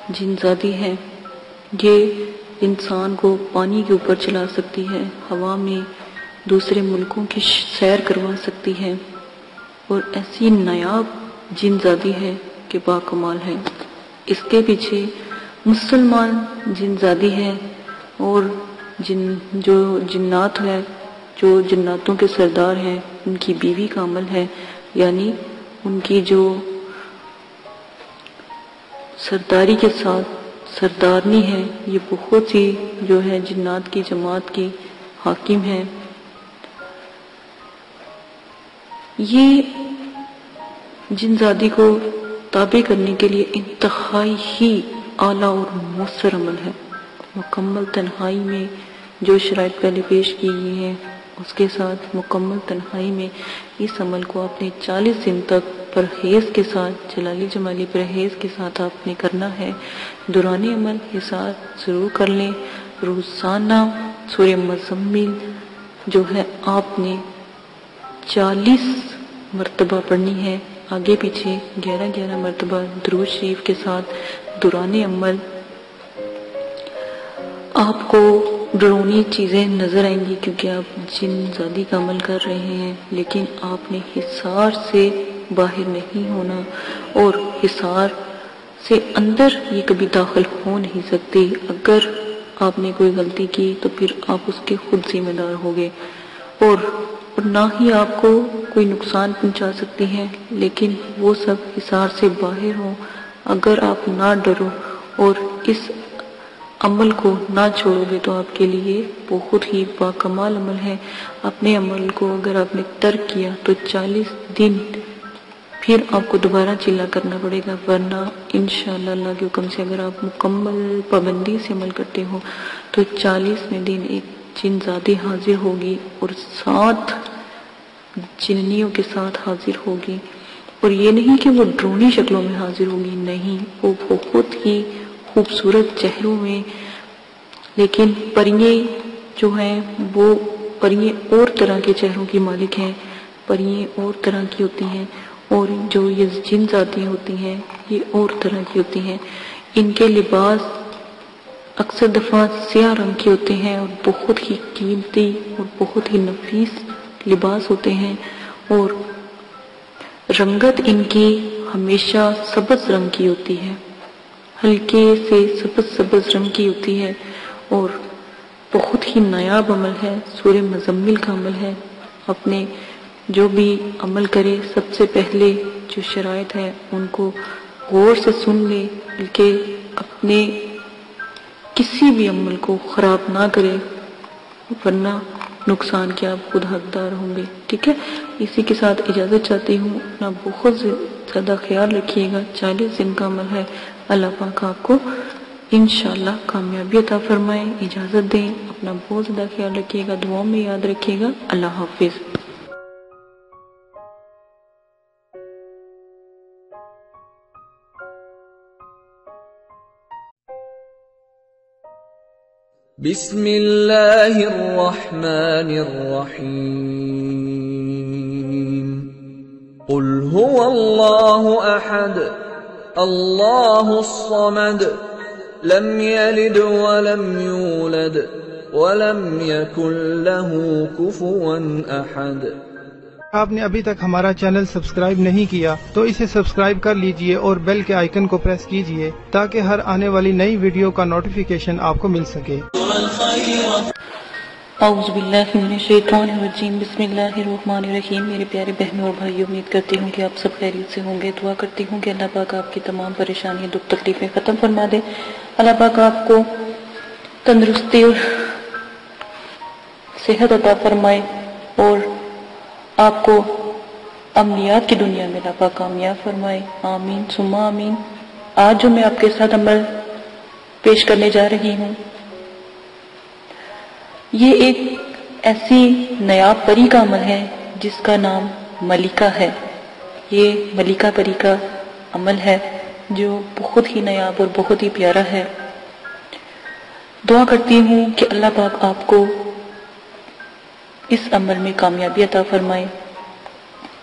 جن زادی ہے، یہ انسان کو پانی کے اوپر چلا سکتی ہے، ہوا میں دوسرے ملکوں کی سیر کروا سکتی ہے، اور ایسی نایاب جن زادی ہے کہ باکمال ہے۔ اس کے پیچھے مسلمان جن زادی ہے اور جو جنات ہے، جو جناتوں کے سردار ہیں، ان کی بیوی کا عمل ہے، یعنی ان کی جو سرداری کے ساتھ سردارنی ہے، یہ بہت سی جو ہے جنات کی جماعت کی حاکم ہے۔ یہ جن زادی کو تابع کرنے کے لیے انتہائی ہی اعلیٰ اور مؤثر عمل ہے۔ مکمل تنہائی میں جو شرائط پہلے پیش کی گئی ہیں، اس کے ساتھ مکمل تنہائی میں اس عمل کو آپ نے 40 دن تک پرہیز کے ساتھ، جلالی جمالی پرہیز کے ساتھ آپ نے کرنا ہے۔ دوران عمل حصار ضرور کر لیں۔ روزانہ سورہ مزمل جو ہے آپ نے 40 مرتبہ پڑھنی ہے، آگے پیچھے 11 مرتبہ درود شریف کے ساتھ دوران عمل۔ آپ کو ڈرونی چیزیں نظر آئیں گی کیونکہ آپ جن زادی کا عمل کر رہے ہیں، لیکن آپ نے حصار سے باہر نہیں ہونا، اور حصار سے اندر یہ کبھی داخل ہو نہیں سکتی۔ اگر آپ نے کوئی غلطی کی تو پھر آپ اس کے خود ذمہ دار ہوگے، اور نہ ہی آپ کو کوئی نقصان پہنچا سکتی ہیں، لیکن وہ سب حصار سے باہر ہوں۔ اگر آپ نہ ڈرو اور اس عمل کو نہ چھوڑو گے تو آپ کے لیے بہت ہی باکمال عمل ہے۔ اپنے عمل کو اگر آپ نے ترک کیا تو 40 دن پھر آپ کو دوبارہ چلا کرنا پڑے گا، ورنہ انشاءاللہ اللہ کے حکم سے اگر آپ مکمل پابندی سے عمل کرتے ہو تو 40ویں دن ایک جن زادی حاضر ہوگی اور 7 جننیوں کے ساتھ حاضر ہوگی، اور یہ نہیں کہ وہ ڈرونی شکلوں میں حاضر ہوگی، نہیں، وہ بہت ہی خوبصورت چہروں میں، لیکن پریے جو ہیں وہ پریے اور طرح کے چہروں کی مالک ہیں، پریے اور طرح کی ہوتی ہیں، اور جو یہ جن ذاتیں ہوتی ہیں یہ اور طرح کی ہوتی ہیں۔ ان کے لباس اکثر دفعہ سیاہ رنگ کے ہوتے ہیں اور بہت ہی قیمتی اور بہت ہی نفیس لباس ہوتے ہیں، اور رنگت ان کی ہمیشہ سبز رنگ کی ہوتی ہے، ہلکے سے سبز رنگ کی ہوتی ہے، اور بہت ہی نایاب عمل ہے، سورہ مزمل کا عمل ہے۔ اپنے جو بھی عمل کرے سب سے پہلے جو شرائط ہے ان کو غور سے سن لے، بلکہ اپنے کسی بھی عمل کو خراب نہ کرے، ورنہ نقصان کے آپ خود حقدار ہوں گے۔ ٹھیک ہے، اسی کے ساتھ اجازت چاہتی ہوں، اپنا بہت زیادہ خیال رکھیے گا۔ 40 دن کا عمل ہے، اللہ پاک آپ کو انشاءاللہ کامیابی عطا فرمائے۔ اجازت دیں، اپنا بہت زیادہ خیال رکھیے گا، دعاؤں میں یاد رکھیے گا۔ اللہ حافظ۔ بسم اللہ الرحمن الرحیم۔ قل هو اللہ احد اللہ الصمد لم یلد ولم یولد ولم یکن له کفوا احد۔ آپ نے ابھی تک ہمارا چینل سبسکرائب نہیں کیا تو اسے سبسکرائب کر لیجئے اور بیل کے آئیکن کو پریس کیجئے تاکہ ہر آنے والی نئی ویڈیو کا نوٹیفیکیشن آپ کو مل سکے۔ اعوذ باللہ من الشیطان الرجیم، بسم اللہ الرحمن الرحیم۔ میرے پیارے بہنوں اور بھائیوں، امید کرتی ہوں کہ آپ سب خیریت سے ہوں گے۔ دعا کرتی ہوں کہ اللہ پاک آپ کی تمام پریشانیاں، دکھ تکلیفیں ختم فرما دے۔ اللہ پاک آپ کو تندرستی اور صحت عطا فرمائے، اور آپ کو عملیات کی دنیا میں اللہ پاک کامیاب فرمائے۔ آمین ثم آمین۔ آج جو میں آپ کے ساتھ عمل پیش کرنے جا رہی ہوں، یہ ایک ایسی نایاب پری کا عمل ہے جس کا نام ملکہ ہے۔ یہ ملکہ پری کا عمل ہے جو بہت ہی نایاب اور بہت ہی پیارا ہے۔ دعا کرتی ہوں کہ اللہ پاک آپ کو اس عمل میں کامیابی عطا فرمائے۔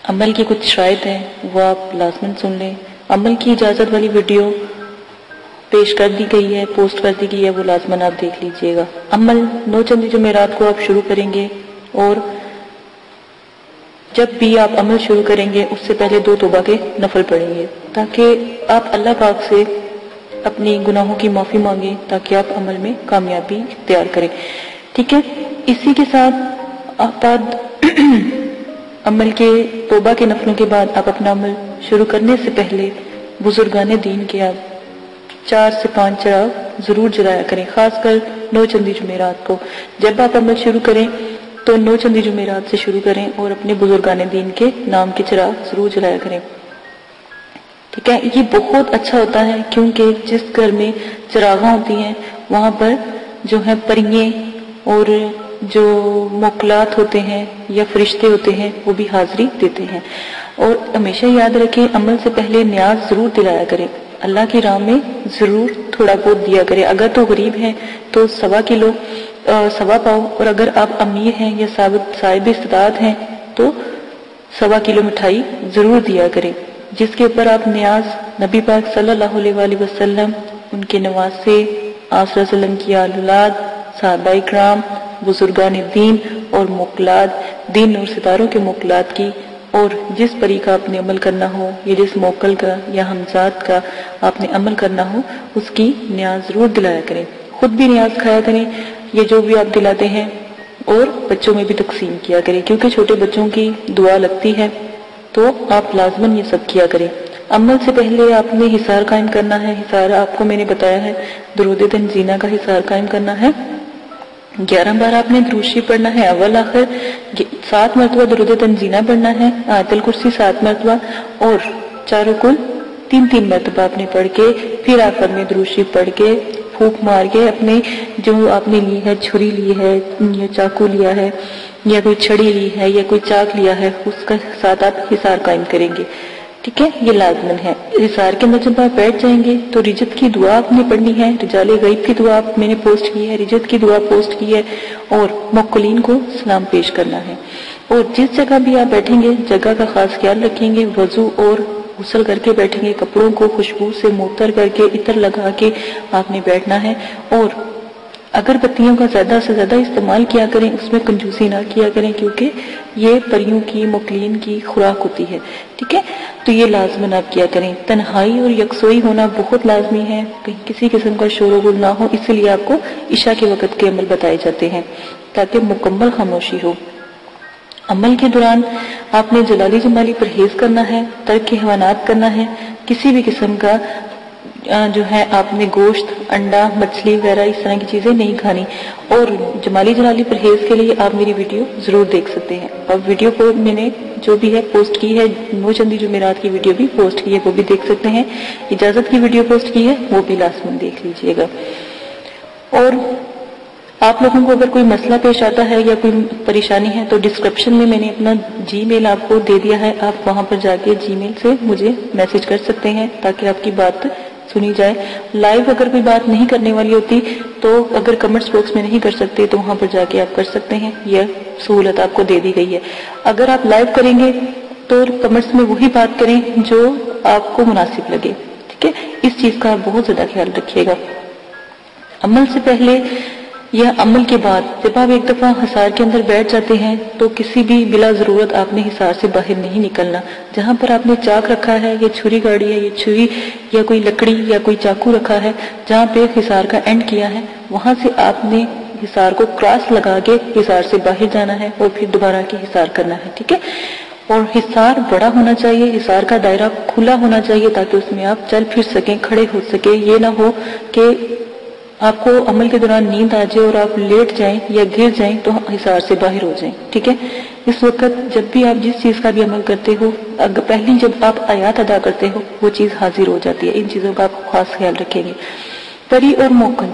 عمل کی کچھ شرائط ہیں، وہ آپ لازماً سن لیں۔ عمل کی اجازت والی ویڈیو پیش کر دی گئی ہے، پوسٹ کر دی گئی ہے، وہ لازماً آپ دیکھ لیجئے گا۔ عمل 9 چندی جمعرات کو آپ شروع کریں گے، اور جب بھی آپ عمل شروع کریں گے اس سے پہلے 2 توبہ کے نفل پڑھیں گے، تاکہ آپ اللہ پاک سے اپنی گناہوں کی معافی مانگیں، تاکہ آپ عمل میں کامیابی اختیار کریں، ٹھیک ہے۔ اسی کے ساتھ آپ عمل کے توبہ کے نفلوں کے بعد آپ اپنا عمل شروع کرنے سے پہلے بزرگان دین کے آپ 4 سے 5 چراغ ضرور جلایا کریں، خاص کر 9 چندی جمعرات کو۔ جب آپ عمل شروع کریں تو 9 چندی جمعرات سے شروع کریں اور اپنے بزرگان دین کے نام کے چراغ ضرور جلایا کریں، ٹھیک ہے۔ یہ بہت اچھا ہوتا ہے، کیونکہ جس گھر میں چراغاں ہوتی ہیں وہاں پر جو ہے پریے اور جو موکلات ہوتے ہیں یا فرشتے ہوتے ہیں وہ بھی حاضری دیتے ہیں۔ اور ہمیشہ یاد رکھیں، عمل سے پہلے نیاز ضرور دلایا کریں، اللہ کی راہ میں ضرور تھوڑا بہت دیا کریں۔ اگر تو غریب ہیں تو 1.25 کلو 1.25 پاؤ، اور اگر آپ امیر ہیں یا صاحب استطاعت ہیں تو 1.25 کلو مٹھائی ضرور دیا کریں، جس کے اوپر آپ نیاز نبی پاک صلی اللہ علیہ وآلہ وسلم، ان کے نواسے، آپ صلی اللہ علیہ وسلم کی اولاد، صحابہ کرام، بزرگان دین اور موکلات، دین اور ستاروں کے موکلات کی، اور جس پری کا آپ نے عمل کرنا ہو یا جس موکل کا یا ہمزاد کا آپ نے عمل کرنا ہو اس کی نیاز ضرور دلایا کریں۔ خود بھی نیاز کھایا کریں، یہ جو بھی آپ دلاتے ہیں، اور بچوں میں بھی تقسیم کیا کریں، کیونکہ چھوٹے بچوں کی دعا لگتی ہے، تو آپ لازماً یہ سب کیا کریں۔ عمل سے پہلے آپ نے حصار قائم کرنا ہے۔ حصار آپ کو میں نے بتایا ہے، درود تنزینہ کا حصار قائم کرنا ہے۔ 11 بار آپ نے درود شریف پڑھنا ہے، اول آخر 7 مرتبہ درود تنزینہ پڑھنا ہے، آیت الکرسی 7 مرتبہ، اور چاروں کل 3 مرتبہ آپ نے پڑھ کے پھر آخر میں درود شریف پڑھ کے پھونک مار کے اپنے جو آپ نے لی ہے، چھری لی ہے یا چاقو لیا ہے یا کوئی چھڑی لی ہے یا کوئی چاک لیا ہے، اس کا ساتھ آپ حصار قائم کریں گے، ٹھیک ہے۔ یہ لازمن ہے۔ حصار کے اندر جب آپ بیٹھ جائیں گے تو رجت کی دعا آپ نے پڑھنی ہے، رجال غیب کی دعا میں نے پوسٹ کی ہے، رجت کی دعا پوسٹ کی ہے، اور موکلین کو سلام پیش کرنا ہے۔ اور جس جگہ بھی آپ بیٹھیں گے جگہ کا خاص خیال رکھیں گے، وضو اور غسل کر کے بیٹھیں گے، کپڑوں کو خوشبو سے معطر کر کے عطر لگا کے آپ نے بیٹھنا ہے، اور اگر بتیوں کا زیادہ سے زیادہ استعمال کیا کریں، اس میں کنجوسی نہ کیا کریں، کیونکہ یہ پریوں کی موکلین کی خوراک ہوتی ہے، ٹھیک ہے۔ تو یہ لازماً آپ کیا کریں۔ تنہائی اور یکسوئی ہونا بہت لازمی ہے، کہیں کسی قسم کا شور و غل نہ ہو، اس لیے آپ کو عشاء کے وقت کے عمل بتائے جاتے ہیں تاکہ مکمل خاموشی ہو۔ عمل کے دوران آپ نے جلالی جمالی پرہیز کرنا ہے، ترک حیوانات کرنا ہے، کسی بھی قسم کا جو ہے آپ نے گوشت، انڈا، مچھلی وغیرہ اس طرح کی چیزیں نہیں کھانی۔ اور جمالی جلالی پرہیز کے لیے آپ میری ویڈیو ضرور دیکھ سکتے ہیں، اور ویڈیو کو میں نے جو بھی ہے پوسٹ کی ہے، 9 چندی جمعرات کی ویڈیو بھی پوسٹ کی ہے، وہ بھی دیکھ سکتے ہیں۔ اجازت کی ویڈیو پوسٹ کی ہے، وہ بھی لازماً دیکھ لیجئے گا۔ اور آپ لوگوں کو اگر کوئی مسئلہ پیش آتا ہے یا کوئی پریشانی ہے تو ڈسکرپشن میں نے اپنا جی میل آپ کو دے دیا ہے، آپ وہاں پر جا کے جی میل سے مجھے میسج کر سکتے ہیں تاکہ آپ کی بات سنی جائے۔ لائیو اگر کوئی بات نہیں کرنے والی ہوتی تو اگر کمنٹس باکس میں نہیں کر سکتے تو وہاں پر جا کے آپ کر سکتے ہیں، یہ سہولت آپ کو دے دی گئی ہے۔ اگر آپ لائیو کریں گے تو کمنٹس میں وہی بات کریں جو آپ کو مناسب لگے، ٹھیک ہے۔ اس چیز کا آپ بہت زیادہ خیال رکھیے گا۔ عمل سے پہلے یا عمل کے بعد جب آپ ایک دفعہ حصار کے اندر بیٹھ جاتے ہیں تو کسی بھی بلا ضرورت آپ نے حصار سے باہر نہیں نکلنا۔ جہاں پر آپ نے چاک رکھا ہے یا چھری گاڑی ہے یا چھری یا کوئی لکڑی یا کوئی چاقو رکھا ہے، جہاں پہ حصار کا اینڈ کیا ہے وہاں سے آپ نے حصار کو کراس لگا کے حصار سے باہر جانا ہے اور پھر دوبارہ کے حصار کرنا ہے، ٹھیک ہے۔ اور حصار بڑا ہونا چاہیے، حصار کا دائرہ کھلا ہونا چاہیے تاکہ اس میں آپ چل پھر سکیں، کھڑے ہو سکیں۔ یہ نہ ہو کہ آپ کو عمل کے دوران نیند آ جائے اور آپ لیٹ جائیں یا گر جائیں تو حصار سے باہر ہو جائیں، ٹھیک ہے۔ اس وقت جب بھی آپ جس چیز کا بھی عمل کرتے ہو، پہلی جب آپ آیات ادا کرتے ہو وہ چیز حاضر ہو جاتی ہے، ان چیزوں کا آپ خاص خیال رکھیں گے۔ پری اور موکل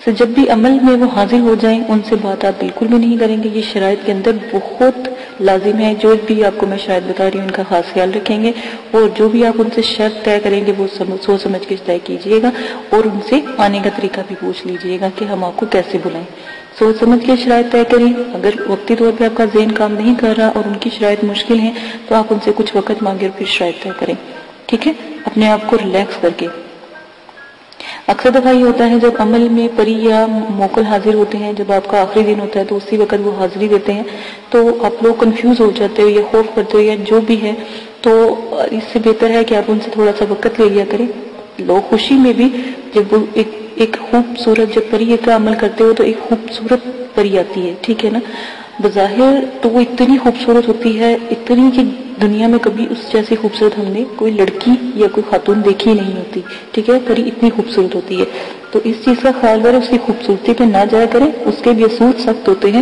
سے جب بھی عمل میں وہ حاضر ہو جائیں ان سے بات آپ بالکل بھی نہیں کریں گے، یہ شرائط کے اندر بہت لازم ہے۔ جو بھی آپ کو میں شاید بتا رہی ہوں ان کا خاص خیال رکھیں گے، اور جو بھی آپ ان سے شرط طے کریں گے وہ سوچ سمجھ کے طے کیجئے گا، اور ان سے آنے کا طریقہ بھی پوچھ لیجئے گا کہ ہم آپ کو کیسے بلائیں۔ سوچ سمجھ کے شرائط طے کریں۔ اگر وقتی طور پہ آپ کا ذہن کام نہیں کر رہا اور ان کی شرائط مشکل ہیں تو آپ ان سے کچھ وقت مانگے اور پھر شرائط طے کریں، ٹھیک ہے، اپنے آپ کو ریلیکس کر کے۔ اکثر دفعہ یہ ہوتا ہے جب عمل میں پری یا موکل حاضر ہوتے ہیں، جب آپ کا آخری دن ہوتا ہے تو اسی وقت وہ حاضری دیتے ہیں، تو آپ لوگ کنفیوز ہو جاتے ہو یا خوف کرتے ہو یا جو بھی ہے، تو اس سے بہتر ہے کہ آپ ان سے تھوڑا سا وقت لے لیا کریں. لوگ خوشی میں بھی جب وہ ایک خوبصورت، جب پری کا عمل کرتے ہو تو ایک خوبصورت پری آتی ہے، ٹھیک ہے نا. بظاہر تو وہ اتنی خوبصورت ہوتی ہے، اتنی کہ دنیا میں کبھی اس جیسی خوبصورت ہم نے کوئی لڑکی یا کوئی خاتون دیکھی نہیں ہوتی، ٹھیک ہے. پری اتنی خوبصورت ہوتی ہے، تو اس چیز کا خیال کریں، اس کی خوبصورتی پہ نہ جایا کریں. اس کے بھی اصول سخت ہوتے ہیں،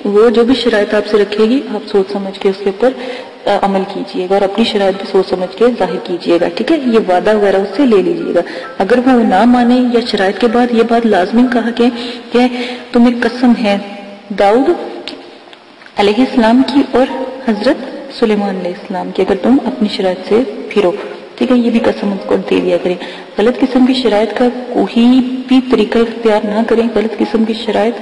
وہ جو بھی شرائط آپ سے رکھے گی آپ سوچ سمجھ کے اس کے اوپر عمل کیجئے گا، اور اپنی شرائط بھی سوچ سمجھ کے ظاہر کیجئے گا، ٹھیک ہے. یہ وعدہ وغیرہ اس سے لے لیجئے گا. اگر وہ نہ مانے یا شرائط کے بعد یہ بات لازمی کہا کہ تمہیں قسم ہے داؤد علیہ السلام کی اور حضرت سلیمان علیہ السلام کی، اگر تم اپنی شرائط سے پھرو، ٹھیک ہے. یہ بھی قسم کو دے دیا کریں. غلط قسم کی شرائط کا کوئی بھی طریقہ اختیار نہ کریں. غلط قسم کی شرائط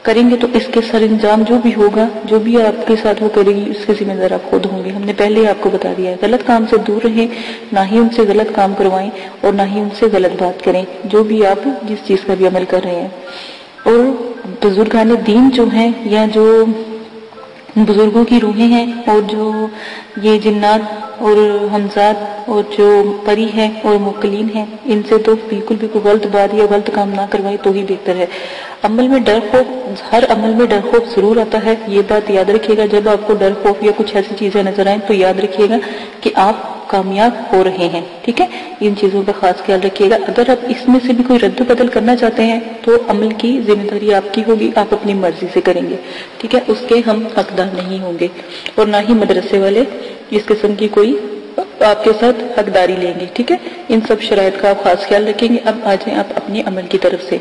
کریں گے تو اس کے سر انجام جو بھی ہوگا، جو بھی آپ کے ساتھ وہ کرے گی، اس کے ذمہ دار آپ خود ہوں گے. ہم نے پہلے ہی آپ کو بتا دیا ہے. غلط کام سے دور رہیں، نہ ہی ان سے غلط کام کروائیں اور نہ ہی ان سے غلط بات کریں، جو بھی آپ جس چیز کا بھی عمل کر رہے ہیں. اور بزرگان دین جو ہیں یا جو بزرگوں کی روحیں ہیں اور جو یہ جنات اور حمزات اور جو پری ہیں اور موکلین ہیں، ان سے تو بالکل بھی کوئی غلط بات یا غلط کام نہ کروائے تو ہی بہتر ہے. عمل میں ڈر خوف، ہر عمل میں ڈر خوف ضرور آتا ہے، یہ بات یاد رکھیے گا. جب آپ کو ڈر خوف یا کچھ ایسی چیزیں نظر آئیں تو یاد رکھیے گا کہ آپ کامیاب ہو رہے ہیں، ٹھیک ہے. ان چیزوں کا خاص خیال رکھیے گا. اگر آپ اس میں سے بھی کوئی رد و بدل کرنا چاہتے ہیں تو عمل کی ذمہ داری آپ کی ہوگی، آپ اپنی مرضی سے کریں گے، ٹھیک ہے. اس کے ہم حقدار نہیں ہوں گے اور نہ ہی مدرسے والے اس قسم کی کوئی آپ کے ساتھ حقداری لیں گے، ٹھیک ہے. ان سب شرائط کا آپ خاص خیال رکھیں گے. اب آ جائیں آپ اپنے عمل کی طرف سے.